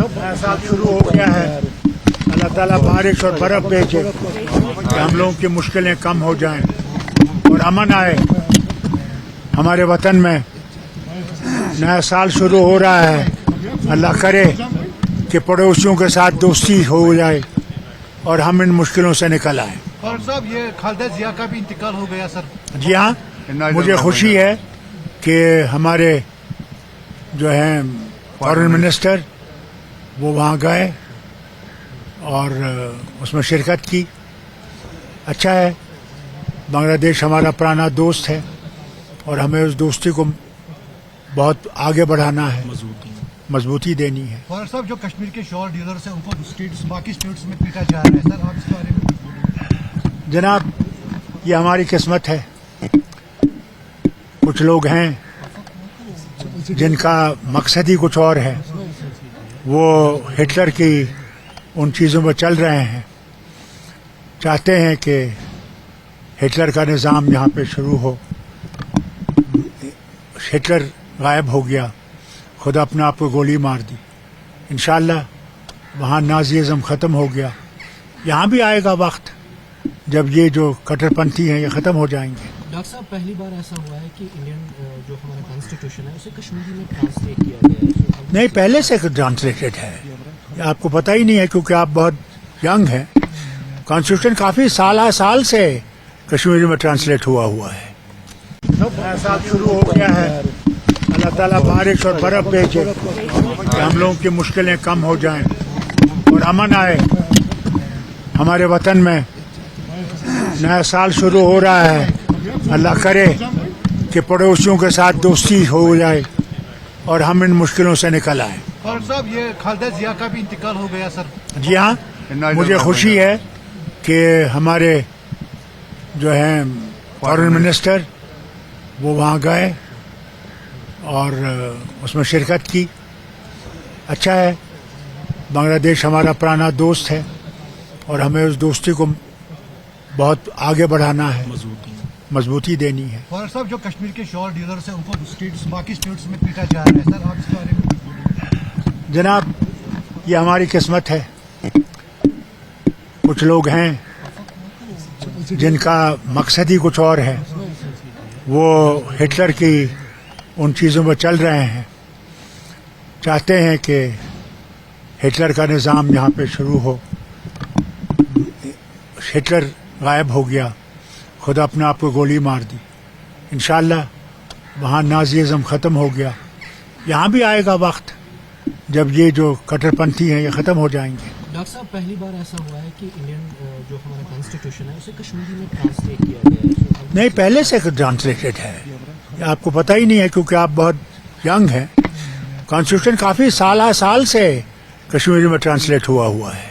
नया साल शुरू हो गया है। अल्लाह ताला बारिश और बर्फ भेजे कि हम लोगों की मुश्किलें कम हो जाएं और अमन आए हमारे वतन में। नया साल शुरू हो रहा है, अल्लाह करे कि पड़ोसियों के साथ दोस्ती हो जाए और हम इन मुश्किलों से निकल आए। फारूक साहब, ये खालिदा जिया का भी इंतकाल हो गया सर। जी हाँ, मुझे खुशी है कि हमारे जो हैं फॉरेन मिनिस्टर वो वहाँ गए और उसमें शिरकत की। अच्छा है, बांग्लादेश हमारा पुराना दोस्त है और हमें उस दोस्ती को बहुत आगे बढ़ाना है, मजबूती देनी है। फारूक साहब, जो कश्मीर के शॉल डीलर्स हैं उनको बाकी स्टेट्स में पीटा जा रहा है सर, आप इसके बारे में कुछ बोलिए। जनाब, ये हमारी किस्मत है। कुछ लोग हैं जिनका मकसद ही कुछ और है, वो हिटलर की उन चीज़ों में चल रहे हैं, चाहते हैं कि हिटलर का निज़ाम यहाँ पे शुरू हो। हिटलर गायब हो गया, खुद अपने आप को गोली मार दी। इंशाअल्लाह वहाँ नाज़ीज़म ख़त्म हो गया। यहाँ भी आएगा वक्त जब ये जो कट्टरपंथी हैं ये ख़त्म हो जाएंगे। डॉक्टर साहब, पहली बार ऐसा हुआ है कि इंडियन जो हमारा कॉन्स्टिट्यूशन है उसे कश्मीरी में ट्रांसलेट किया गया है। नहीं, पहले से ट्रांसलेटेड है, आपको पता ही नहीं है क्योंकि आप बहुत यंग हैं। कॉन्स्टिट्यूशन काफ़ी साल से कश्मीरी में ट्रांसलेट हुआ है। नया साल शुरू हो गया है, अल्लाह ताला बारिश और बर्फ भेजे कि हम लोगों की मुश्किलें कम हो जाएं और अमन आए हमारे वतन में। नया साल शुरू हो रहा है, अल्लाह करे कि पड़ोसियों के साथ दोस्ती हो जाए और हम इन मुश्किलों से निकल आए। फारूक साहब, ये खालिदा जिया का भी इंतकाल हो गया सर। जी हाँ, मुझे खुशी है कि हमारे जो हैं फॉरेन मिनिस्टर वो वहाँ गए और उसमें शिरकत की। अच्छा है, बांग्लादेश हमारा पुराना दोस्त है और हमें उस दोस्ती को बहुत आगे बढ़ाना है, मजबूती देनी है। फारूक साहब, जो कश्मीर के शॉल डीलर्स हैं उनको बाकी स्टेट्स में पीटा जा रहा है सर, आप इसके बारे में कुछ बोलिए। जनाब, ये हमारी किस्मत है। कुछ लोग हैं जिनका मकसद ही कुछ और है, वो हिटलर की उन चीज़ों में चल रहे हैं, चाहते हैं कि हिटलर का निज़ाम यहाँ पे शुरू हो। हिटलर गायब हो गया, खुद अपने आप को गोली मार दी। इंशाअल्लाह वहाँ नाज़ीज़म ख़त्म हो गया। यहाँ भी आएगा वक्त जब ये जो कट्टरपंथी हैं ये ख़त्म हो जाएंगे। डॉक्टर साहब, पहली बार ऐसा हुआ है कि इंडियन जो हमारा कॉन्स्टिट्यूशन है उसे कश्मीरी में ट्रांसलेट किया गया है। नहीं, पहले से ट्रांसलेटेड है, आपको पता ही नहीं है क्योंकि आप बहुत यंग हैं। कॉन्स्टिट्यूशन काफ़ी साल से कश्मीरी में ट्रांसलेट हुआ है।